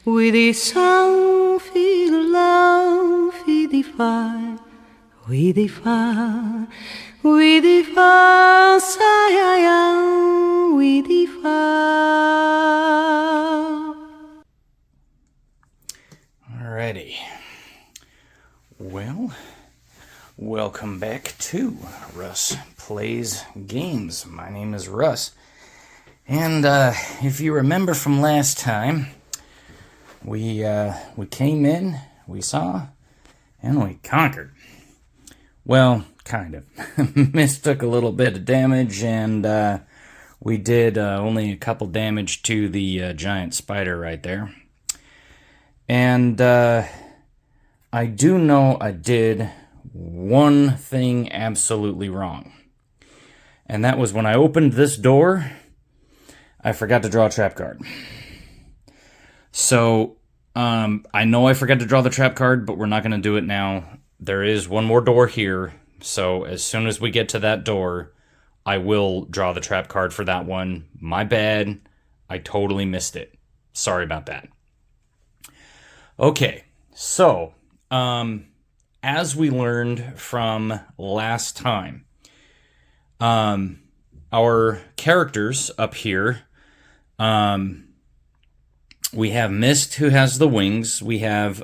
We descend, feel love, we defy, we defy, we defy, we defy. Alrighty. Well, welcome back to Russ Plays Games. My name is Russ. And if you remember from last time, we came in, we saw, and we conquered. Well, kind of. Mist took a little bit of damage, and we did only a couple damage to the giant spider right there. And I do know I did one thing absolutely wrong. And that was when I opened this door, I forgot to draw a trap card. So, I know I forgot to draw the trap card, but we're not going to do it now. There is one more door here, so as soon as we get to that door, I will draw the trap card for that one. My bad. I totally missed it. Sorry about that. Okay, so, as we learned from last time, our characters up here, we have Mist, who has the wings. We have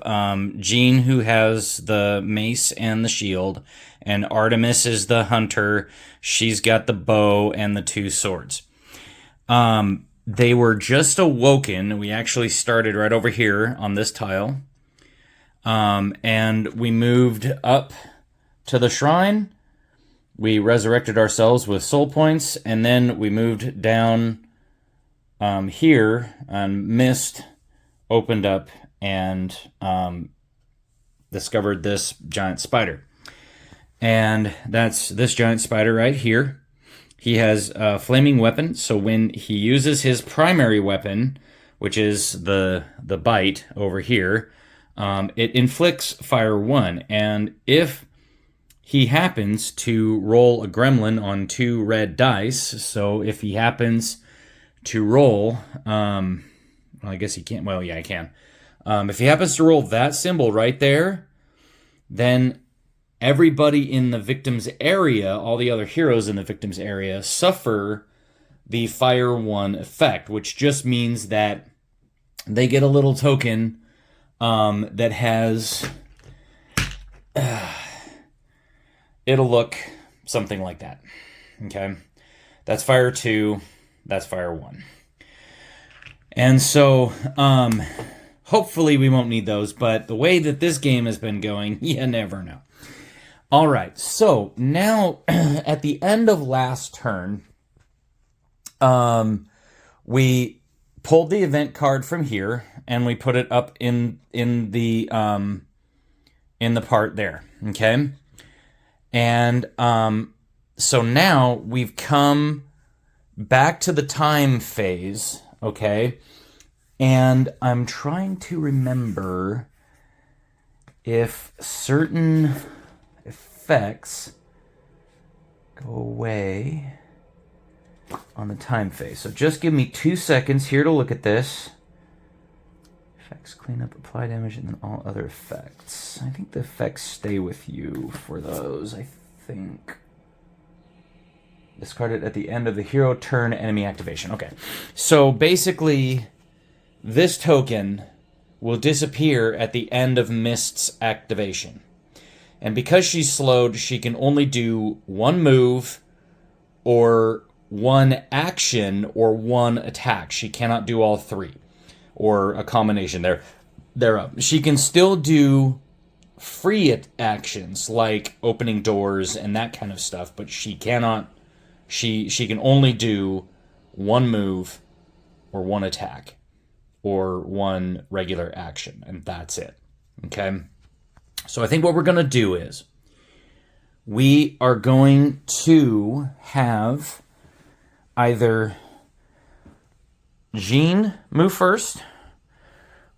Jeanne, who has the mace and the shield. And Artemis is the hunter. She's got the bow and the two swords. They were just awoken. We actually started right over here on this tile. And we moved up to the shrine. We resurrected ourselves with soul points. And then we moved down here, and Mist opened up and discovered this giant spider. And that's this giant spider right here. He has a flaming weapon, so when he uses his primary weapon, which is the bite over here, it inflicts fire 1. And if he happens to roll a gremlin on 2 red dice, so if he happens to roll, well, I guess he can't, well, yeah, I can. If he happens to roll that symbol right there, then everybody in the victim's area, all the other heroes in the victim's area, suffer the fire 1 effect, which just means that they get a little token that has, it'll look something like that, okay? That's fire 2. That's fire 1. And so, hopefully we won't need those, but the way that this game has been going, you never know. All right, so now at the end of last turn, we pulled the event card from here and we put it up in the part there, okay? And so now we've come back to the time phase, okay? And I'm trying to remember if certain effects go away on the time phase. So just give me 2 seconds here to look at this. Effects, clean up, apply damage, and then all other effects. I think the effects stay with you for those, I think. Discarded at the end of the hero turn enemy activation. Okay. So basically, this token will disappear at the end of Mist's activation. And because she's slowed, she can only do 1 move or 1 action or 1 attack. She cannot do all 3 or a combination thereof. She can still do free actions like opening doors and that kind of stuff, but she cannot. She can only do 1 move or 1 attack or 1 regular action, and that's it. Okay? So I think what we're going to do is we are going to have either Jeanne move first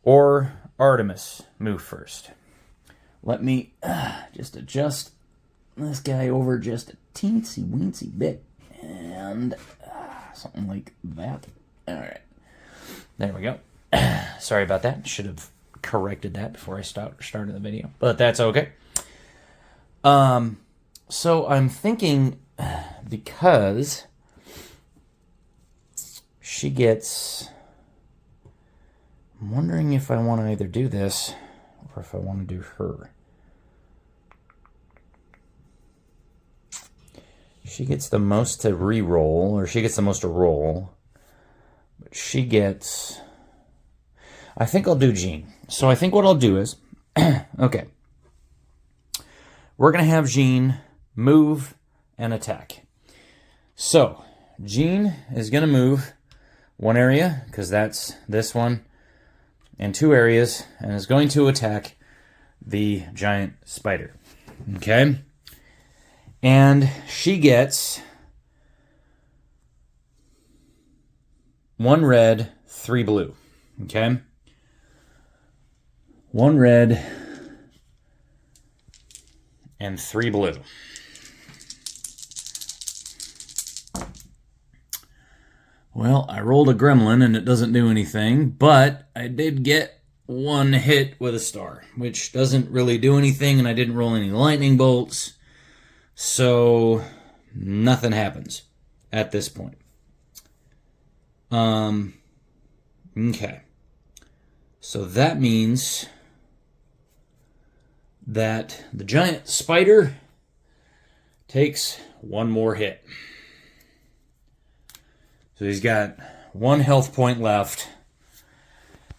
or Artemis move first. Let me just adjust this guy over just a teensy weensy bit. And something like that. All right. There we go. Sorry about that. Should have corrected that before I started the video, but that's okay. So I'm thinking, because she gets... I'm wondering if I want to either do this or if I want to do her. She gets the most to re-roll, or she gets the most to roll. But she gets... I think I'll do Jeanne. So I think what I'll do is... okay. We're going to have Jeanne move and attack. So, Jeanne is going to move one area, because that's this one, and 2 areas, and is going to attack the giant spider. Okay? And she gets 1 red, 3 blue. Okay? 1 red and 3 blue. Well, I rolled a gremlin and it doesn't do anything, but I did get 1 hit with a star, which doesn't really do anything, and I didn't roll any lightning bolts, so nothing happens at this point. Okay. So that means that the giant spider takes 1 more hit. So he's got 1 health point left.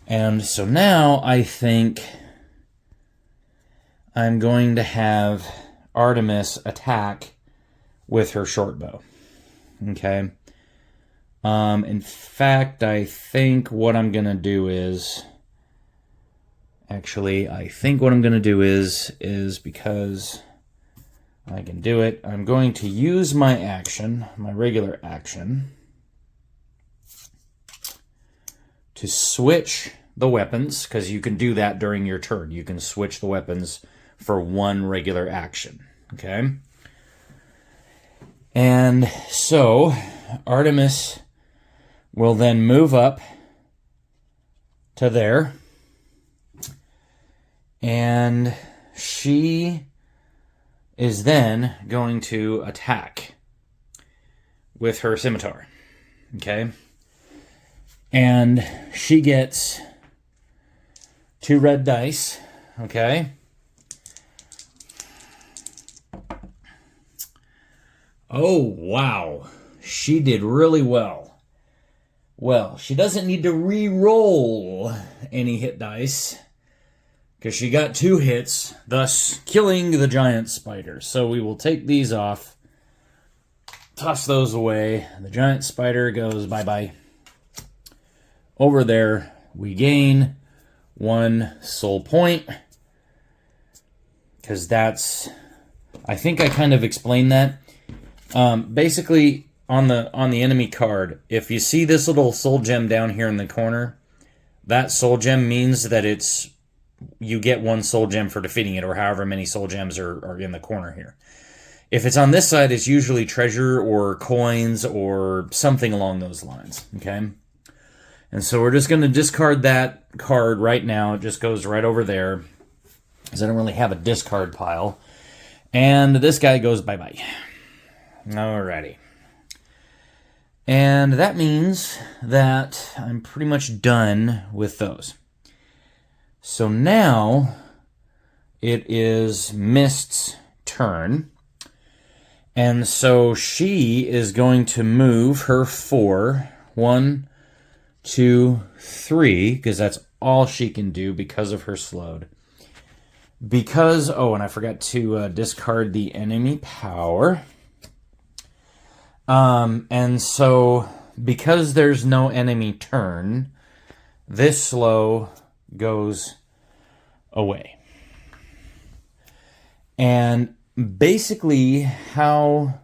And so now I think I'm going to have Artemis attack with her short bow. Okay. In fact, I think what I'm going to do is... Actually, I think what I'm going to do is because I can do it, I'm going to use my action, my regular action, to switch the weapons, because you can do that during your turn. You can switch the weapons for 1 regular action. Okay? And so, Artemis will then move up to there. And she is then going to attack with her scimitar. Okay? And she gets 2 red dice. Okay? Oh, wow. She did really well. Well, she doesn't need to re-roll any hit dice, because she got 2 hits, thus killing the giant spider. So we will take these off, toss those away. The giant spider goes bye-bye. Over there, we gain 1 soul point, because that's... I think I kind of explained that. Basically, on the enemy card, if you see this little soul gem down here in the corner, that soul gem means that it's... you get 1 soul gem for defeating it, or however many soul gems are in the corner here. If it's on this side, it's usually treasure or coins or something along those lines. Okay? And so we're just going to discard that card right now. It just goes right over there, because I don't really have a discard pile. And this guy goes bye-bye. Alrighty. And that means that I'm pretty much done with those. So now it is Mist's turn. And so she is going to move her 4. 1, 2, 3, because that's all she can do because of her slowed. Because, oh, and I forgot to discard the enemy power. And so, because there's no enemy turn, this slow goes away. And basically how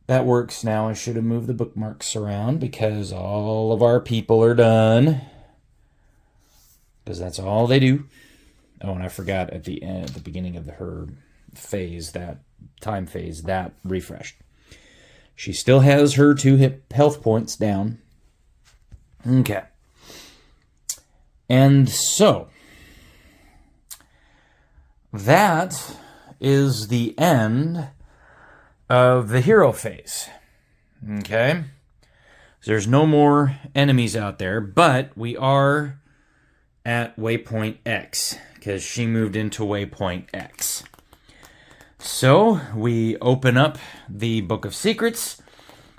that works now, I should have moved the bookmarks around because all of our people are done. Because that's all they do. Oh, and I forgot at the end, at the beginning of her phase, that time phase, that refreshed. She still has her 2 hit health points down. Okay. And so, that is the end of the hero phase. Okay? There's no more enemies out there, but we are at waypoint X, because she moved into waypoint X. So, we open up the Book of Secrets,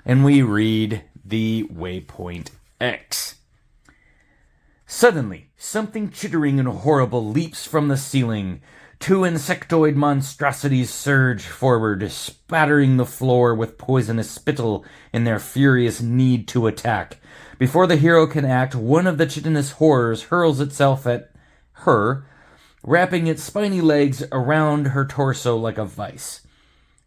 and we read the waypoint X. Suddenly, something chittering and horrible leaps from the ceiling. 2 insectoid monstrosities surge forward, spattering the floor with poisonous spittle in their furious need to attack. Before the hero can act, one of the chitinous horrors hurls itself at her, wrapping its spiny legs around her torso like a vice.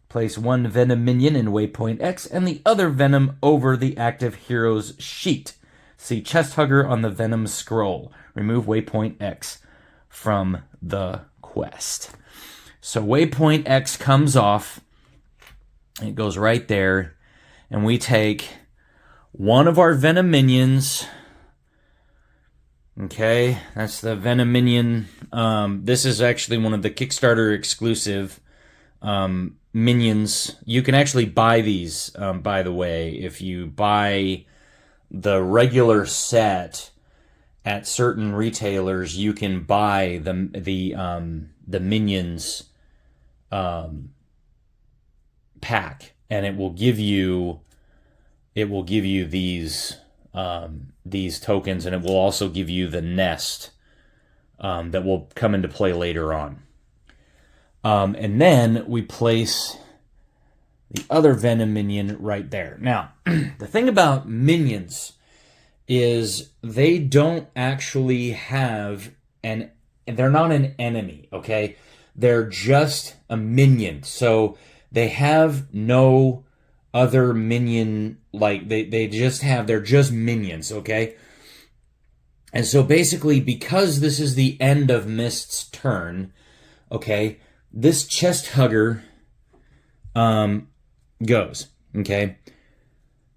Place one venom minion in waypoint X and the other venom over the active hero's sheet. See chest hugger on the venom scroll. Remove waypoint X from the quest. So waypoint X comes off. It goes right there. And we take one of our venom minions. Okay, that's the venom minion. This is actually one of the Kickstarter exclusive minions. You can actually buy these, by the way, if you buy the regular set at certain retailers. You can buy the minions pack, and it will give you these tokens, and it will also give you the nest that will come into play later on. And then we place the other venom minion right there. Now, the thing about minions is they don't actually have they're not an enemy, okay? They're just a minion. So they have no other minion, like they're just minions, okay? And so basically, because this is the end of Mist's turn, okay, this chest hugger goes, okay?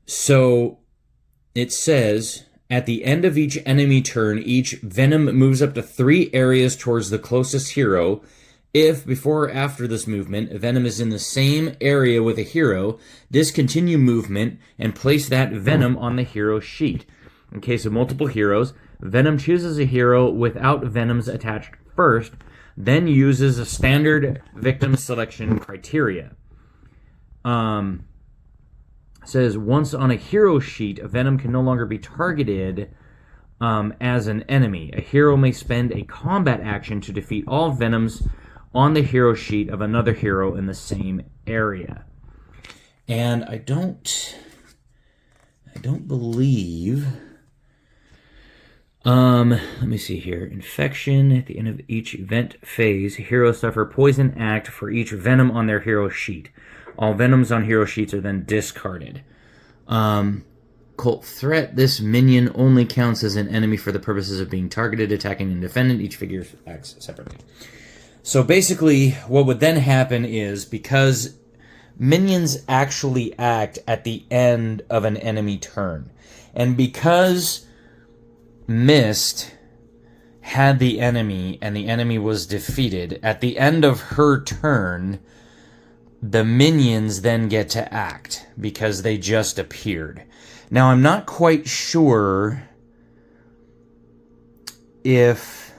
So it says, at the end of each enemy turn, each venom moves up to 3 areas towards the closest hero. If, before or after this movement, a venom is in the same area with a hero, discontinue movement and place that venom on the hero sheet. In case of multiple heroes, venom chooses a hero without venoms attached first, then uses a standard victim selection criteria. Says, once on a hero sheet, a venom can no longer be targeted as an enemy. A hero may spend a combat action to defeat all venoms on the hero sheet of another hero in the same area. And I don't believe... let me see here. Infection. At the end of each event phase, heroes suffer poison act for each venom on their hero sheet. All venoms on hero sheets are then discarded. Cult threat. This minion only counts as an enemy for the purposes of being targeted, attacking, and defended. Each figure acts separately. So basically, what would then happen is, because minions actually act at the end of an enemy turn, and because Mist had the enemy and the enemy was defeated, at the end of her turn, the minions then get to act because they just appeared. Now, I'm not quite sure if...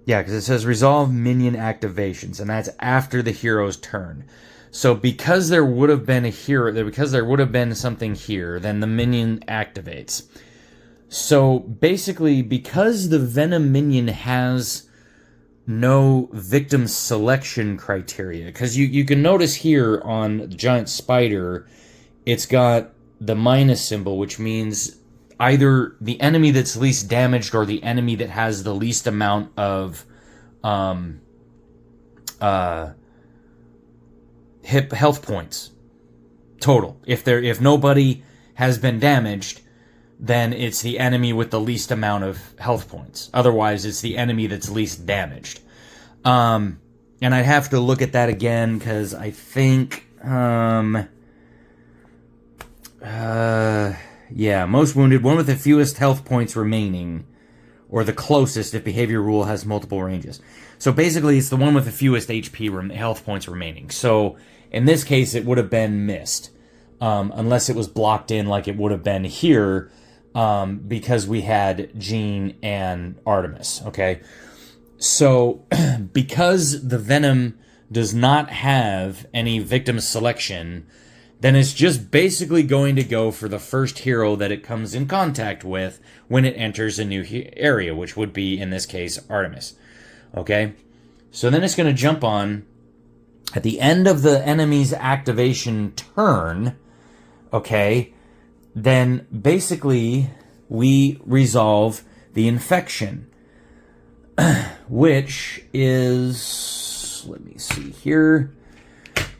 Yeah, because it says resolve minion activations, and that's after the hero's turn. So because there would have been a hero, because there would have been something here, then the minion activates. So basically, because the venom minion has no victim selection criteria, because you can notice here on the giant spider, it's got the minus symbol, which means either the enemy that's least damaged or the enemy that has the least amount of health points total. If nobody has been damaged, then it's the enemy with the least amount of health points. Otherwise, it's the enemy that's least damaged. And I'd have to look at that again, because I think... Yeah, most wounded, one with the fewest health points remaining, or the closest if behavior rule has multiple ranges. So basically, it's the one with the fewest health points remaining. So in this case, it would have been missed, unless it was blocked in like it would have been here, because we had Jeanne and Artemis. Okay, so because the venom does not have any victim selection, then it's just basically going to go for the first hero that it comes in contact with when it enters a new area, which would be, in this case, Artemis. Okay? So then it's going to jump on at the end of the enemy's activation turn. Okay? Then basically we resolve the infection, which is, let me see here.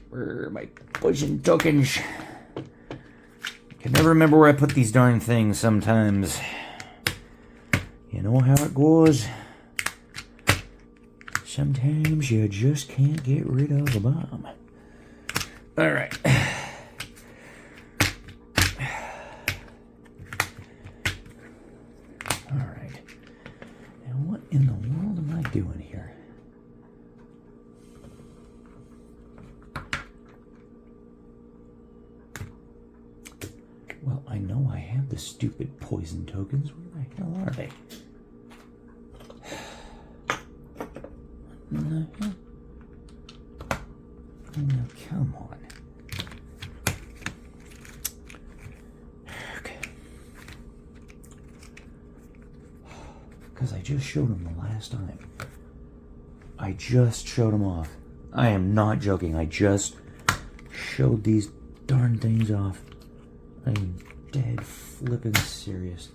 Where are my poison tokens? I can never remember where I put these darn things sometimes. You know how it goes. Sometimes you just can't get rid of a bomb. Alright. Alright. Now what in the world am I doing here? Well, I know I have the stupid poison tokens. Where the hell are they? What in the hell? Oh, now, come on. Okay. Because I just showed them the last time. I just showed them off. I am not joking. I just showed these darn things off. I'm dead flippin' serious.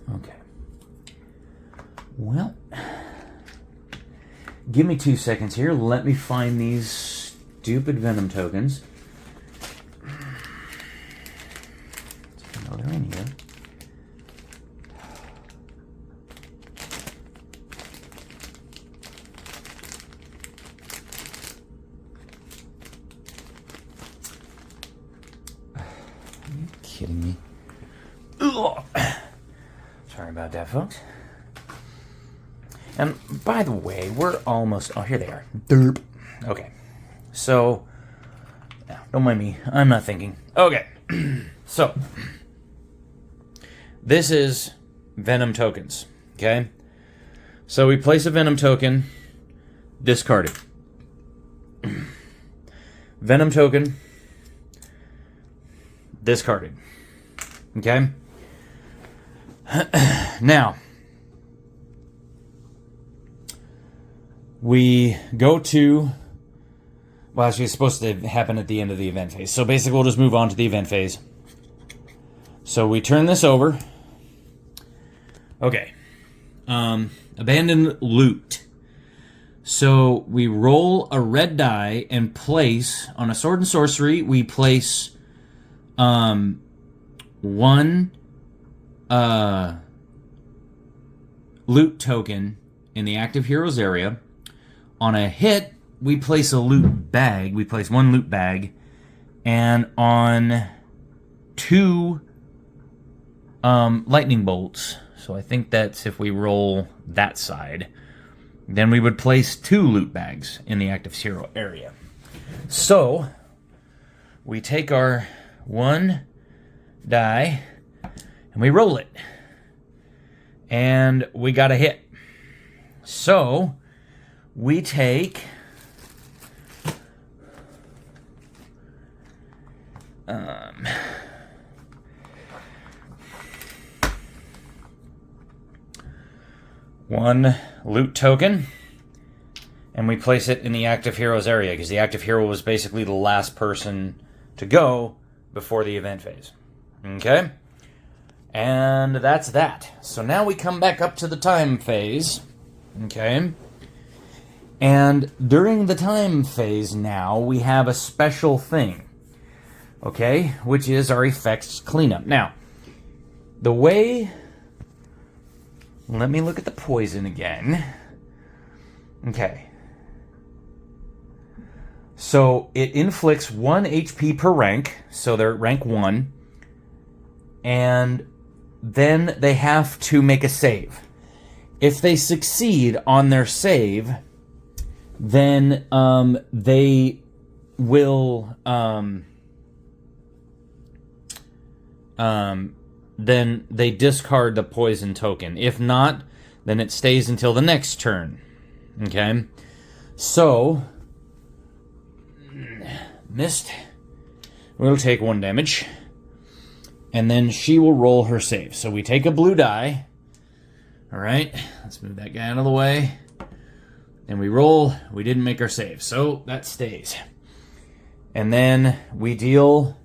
Okay. Well, give me 2 seconds here. Let me find these stupid venom tokens. Oh, they're in here. Kidding me? Ugh. Sorry about that, folks. And by the way, we're almost... Oh, here they are. Derp. Okay. So, yeah, don't mind me. I'm not thinking. Okay. So, this is venom tokens. Okay? So we place a venom token, discard it. Venom token, discarded. Okay? Now, we go to... Well, actually, it's supposed to happen at the end of the event phase. So basically, we'll just move on to the event phase. So we turn this over. Okay. Abandoned loot. So we roll a red die and place, on a sword and sorcery, we place one loot token in the active heroes area. On a hit, we place a loot bag. We place one loot bag. And on 2 lightning bolts, so I think that's if we roll that side, then we would place 2 loot bags in the active hero area. So, we take our 1 die, and we roll it. And we got a hit. So, we take... one loot token, and we place it in the active heroes area, because the active hero was basically the last person to go before the event phase. Okay? And that's that. So now we come back up to the time phase. Okay? And during the time phase now, we have a special thing. Okay? Which is our effects cleanup. Now, the way... Let me look at the poison again. Okay. So it inflicts 1 HP per rank, so they're at rank 1, and then they have to make a save. If they succeed on their save, then they will then they discard the poison token. If not, then it stays until the next turn. Okay? So Mist will take 1 damage, and then she will roll her save. So we take a blue die. Alright, let's move that guy out of the way. And we roll. We didn't make our save, so that stays. And then we deal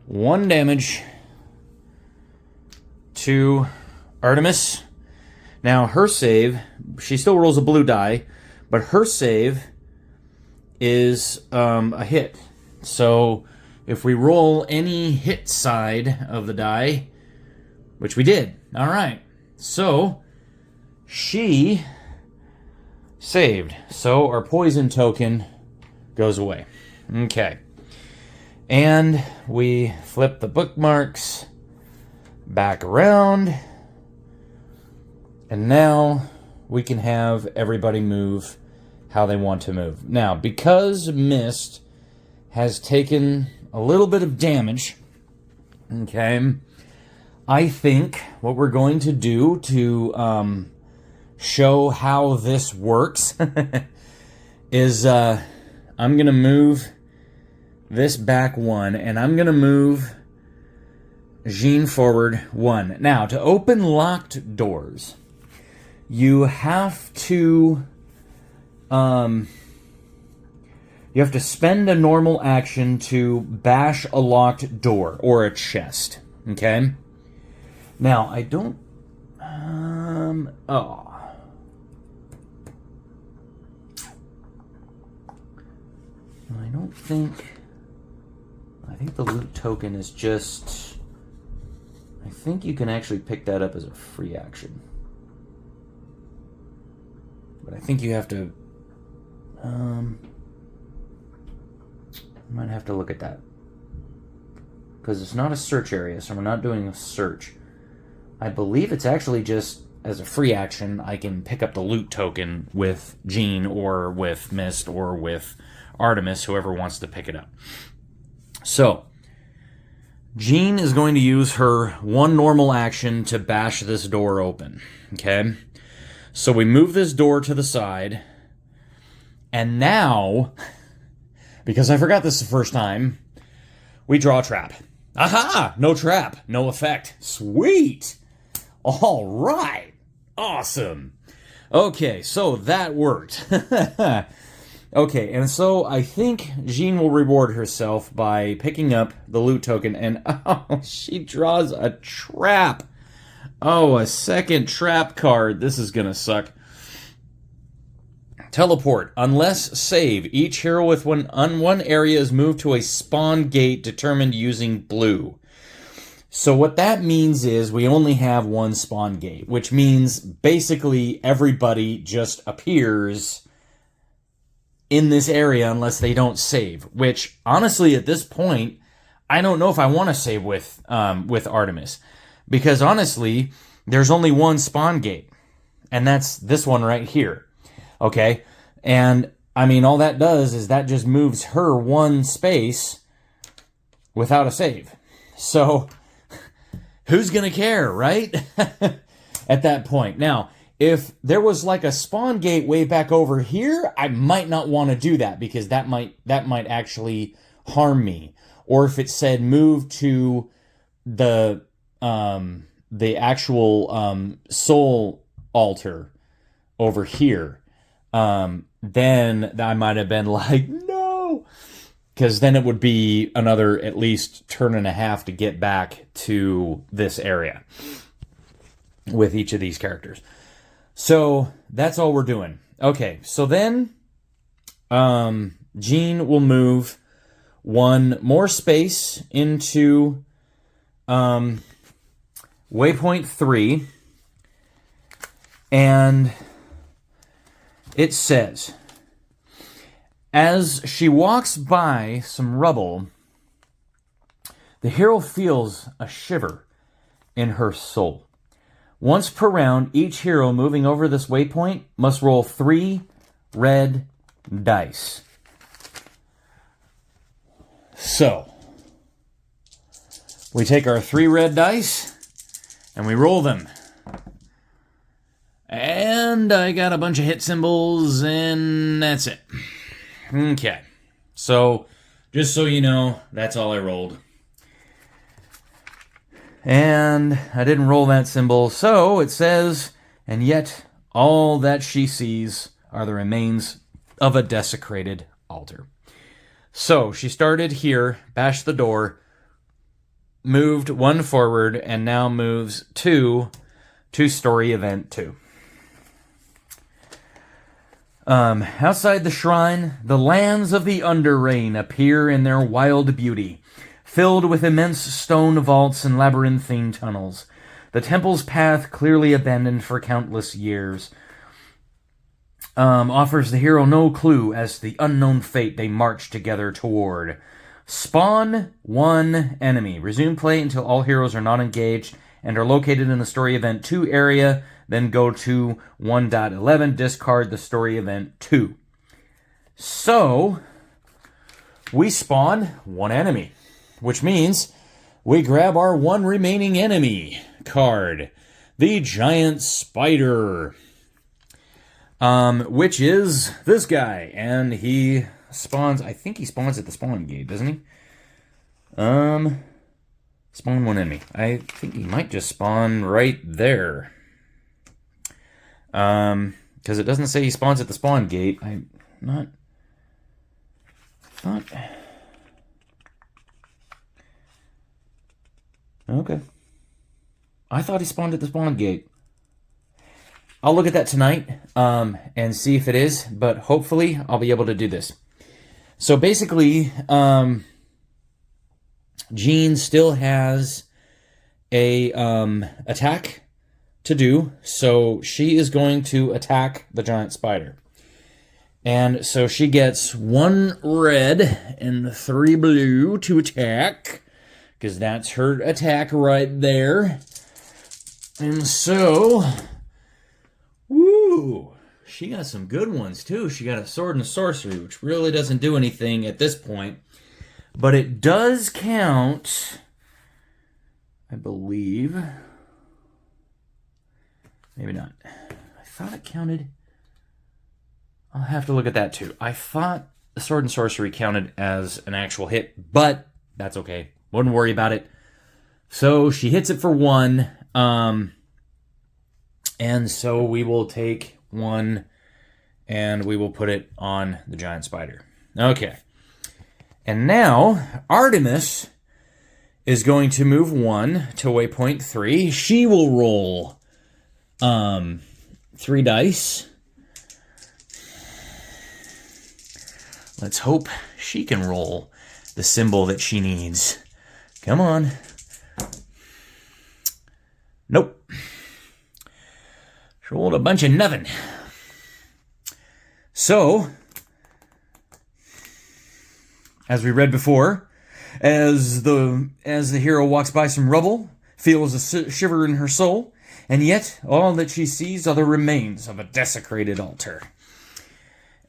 1 damage to Artemis. Now, her save, she still rolls a blue die, but her save is a hit. So if we roll any hit side of the die, which we did, all right. So she saved. So our poison token goes away. Okay. And we flip the bookmarks back around. And now we can have everybody move how they want to move. Now, because Mist has taken a little bit of damage, okay, I think what we're going to do to show how this works is I'm going to move this back 1, and I'm going to move Jeanne forward 1. Now, to open locked doors, you have to spend a normal action to bash a locked door or a chest. Okay? Now, I don't... I don't think... I think the loot token is just... I think you can actually pick that up as a free action. But I think you have to... I might have to look at that. Because it's not a search area, so we're not doing a search. I believe it's actually just, as a free action, I can pick up the loot token with Jeanne, or with Mist, or with Artemis, whoever wants to pick it up. So, Jeanne is going to use her 1 normal action to bash this door open. Okay? So we move this door to the side, and now, because I forgot this the first time, we draw a trap. Aha! No trap. No effect. Sweet! All right. Awesome. Okay, so that worked. Okay, and so I think Jeanne will reward herself by picking up the loot token, and oh, she draws a trap. Oh, a second trap card. This is gonna suck. Teleport. Unless save, each hero with one area is moved to a spawn gate determined using blue. So what that means is we only have 1 spawn gate, which means basically everybody just appears in this area unless they don't save. Which, honestly, at this point, I don't know if I want to save with Artemis. Because, honestly, there's only 1 spawn gate. And that's this one right here. Okay? And, I mean, all that does is that just moves her 1 space without a save. So, who's going to care, right? At that point. Now, if there was like a spawn gate way back over here, I might not want to do that because that might actually harm me. Or if it said move to the actual soul altar over here, then I might have been like, no, because then it would be another at least turn and a half to get back to this area with each of these characters. So that's all we're doing. Okay, so then Jeanne will move 1 more space into waypoint 3, and it says, As she walks by some rubble, the hero feels a shiver in her soul. Once per round, each hero moving over this waypoint must roll 3 red dice. So, we take our 3 red dice and we roll them. And I got a bunch of hit symbols, and that's it. Okay. So, just so you know, that's all I rolled. And I didn't roll that symbol, so it says, and yet all that she sees are the remains of a desecrated altar. So she started here, bashed the door, moved 1 forward, and now moves 2 to story event 2. Outside the shrine, the lands of the Underrain appear in their wild beauty, filled with immense stone vaults and labyrinthine tunnels. The temple's path, clearly abandoned for countless years, offers the hero no clue as to the unknown fate they march together toward. Spawn 1 enemy. Resume play until all heroes are not engaged and are located in the story event 2 area. Then go to 1.11, discard the story event 2. So, we spawn 1 enemy, which means we grab our 1 remaining enemy card, the Giant Spider, which is this guy, and he spawns, I think he spawns at the spawn gate, doesn't he? Spawn 1 enemy. I think he might just spawn right there. Because it doesn't say he spawns at the spawn gate. I'm not... thought... Okay. I thought he spawned at the spawn gate. I'll look at that tonight, and see if it is, but hopefully I'll be able to do this. So basically, Jeanne still has a, attack to do, so she is going to attack the giant spider. And so she gets 1 red and 3 blue to attack, because that's her attack right there. And so, woo, she got some good ones too. She got a sword and sorcery, which really doesn't do anything at this point, but it does count, I believe. Maybe not. I thought it counted. I'll have to look at that too. I thought the sword and sorcery counted as an actual hit, but that's okay. Wouldn't worry about it. So she hits it for 1. And so we will take 1 and we will put it on the giant spider. Okay. And now Artemis is going to move 1 to waypoint 3. She will roll 3 dice. Let's hope she can roll the symbol that she needs. Come on. Nope. She rolled a bunch of nothing. So, as we read before, as the hero walks by some rubble, feels a shiver in her soul, and yet all that she sees are the remains of a desecrated altar.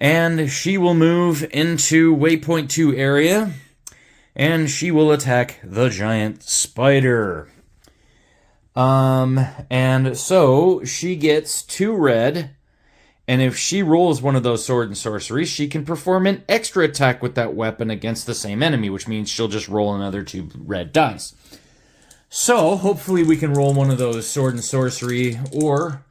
And she will move into waypoint 2 area, and she will attack the giant spider. And so she gets 2 red, and if she rolls one of those sword and sorceries, she can perform an extra attack with that weapon against the same enemy, which means she'll just roll another 2 red dice. So, hopefully we can roll one of those sword and sorcery, or...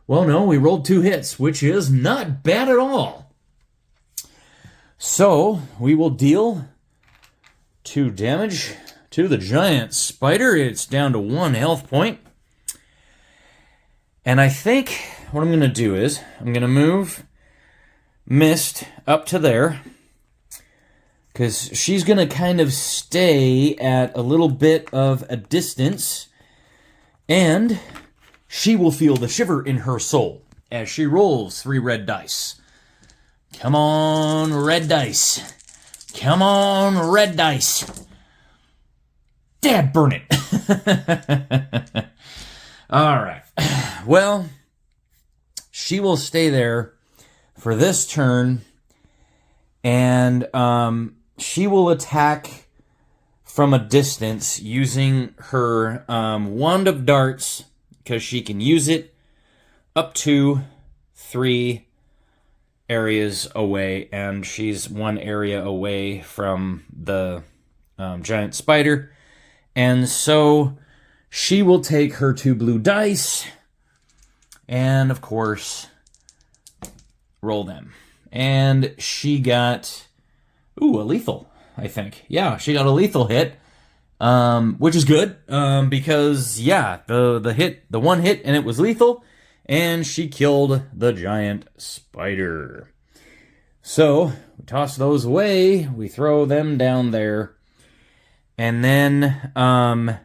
well, no, we rolled 2 hits, which is not bad at all. So, we will deal 2 damage to the giant spider. It's down to 1 health point. And I think what I'm going to do is, I'm going to move Mist up to there, because she's going to kind of stay at a little bit of a distance, and she will feel the shiver in her soul as she rolls 3 red dice. Come on, red dice. Come on, red dice. Dad, burn it. All right. Well, she will stay there for this turn, and she will attack from a distance using her wand of darts, because she can use it up to 3 areas away, and she's 1 area away from the giant spider. And so she will take her 2 blue dice and, of course, roll them. And she got, a lethal, I think. Yeah, she got a lethal hit, which is good, because, yeah, the one hit, and it was lethal, and she killed the giant spider. So, we toss those away, we throw them down there, and then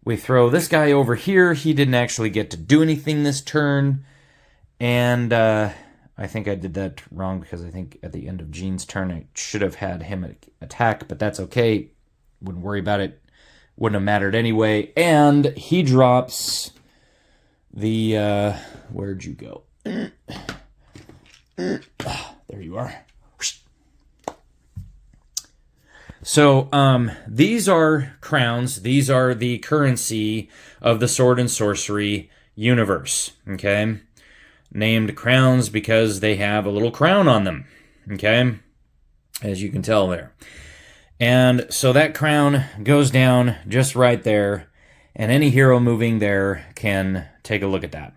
we throw this guy over here. He didn't actually get to do anything this turn, and I think I did that wrong, because I think at the end of Jeanne's turn I should have had him attack, but that's okay. Wouldn't worry about it. Wouldn't have mattered anyway. And he drops the... where'd you go? There you are. So, these are crowns. These are the currency of the sword and sorcery universe, okay? Named crowns because they have a little crown on them, okay? As you can tell there. And so that crown goes down just right there, and any hero moving there can take a look at that.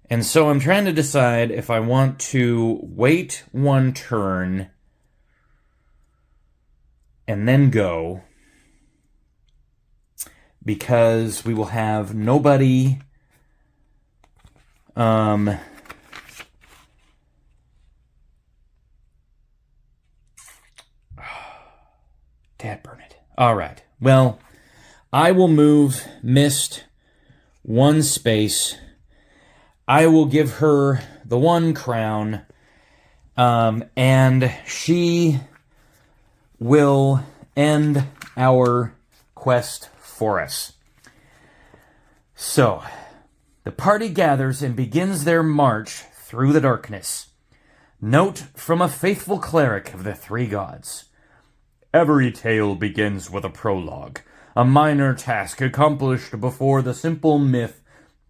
And so I'm trying to decide if I want to wait 1 turn and then go, because we will have nobody Dad, burn it. All right. Well, I will move Mist 1 space. I will give her the 1 crown, and she will end our quest for us. So, the party gathers and begins their march through the darkness. Note from a faithful cleric of the 3 gods. Every tale begins with a prologue, a minor task accomplished before the simple myth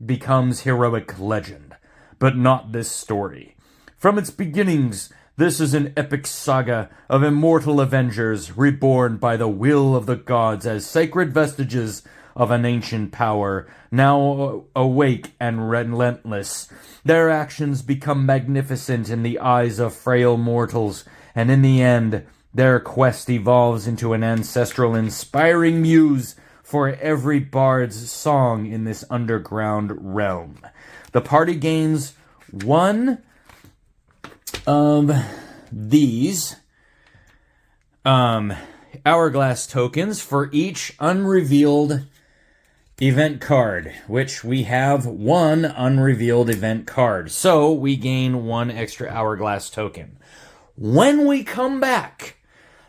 becomes heroic legend. But not this story. From its beginnings, this is an epic saga of immortal avengers reborn by the will of the gods as sacred vestiges of an ancient power, now awake and relentless. Their actions become magnificent in the eyes of frail mortals, and in the end, their quest evolves into an ancestral inspiring muse for every bard's song in this underground realm. The party gains 1 of these hourglass tokens for each unrevealed event card, which we have 1 unrevealed event card. So we gain 1 extra hourglass token. When we come back,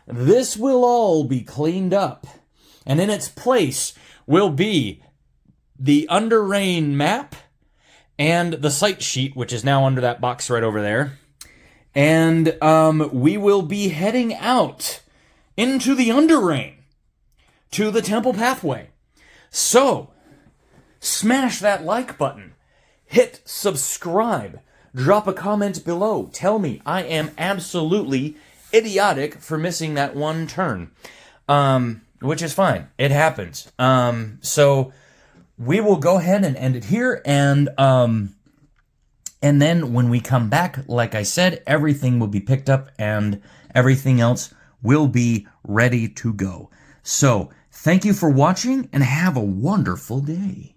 this will all be cleaned up, and in its place will be the Under Rain map and the site sheet, which is now under that box right over there. And we will be heading out into the Under Rain to the Temple Pathway. So, smash that like button, hit subscribe, drop a comment below. Tell me I am absolutely idiotic for missing that 1 turn, which is fine. It happens. So we will go ahead and end it here, and then when we come back, like I said, everything will be picked up and everything else will be ready to go. So, thank you for watching and have a wonderful day.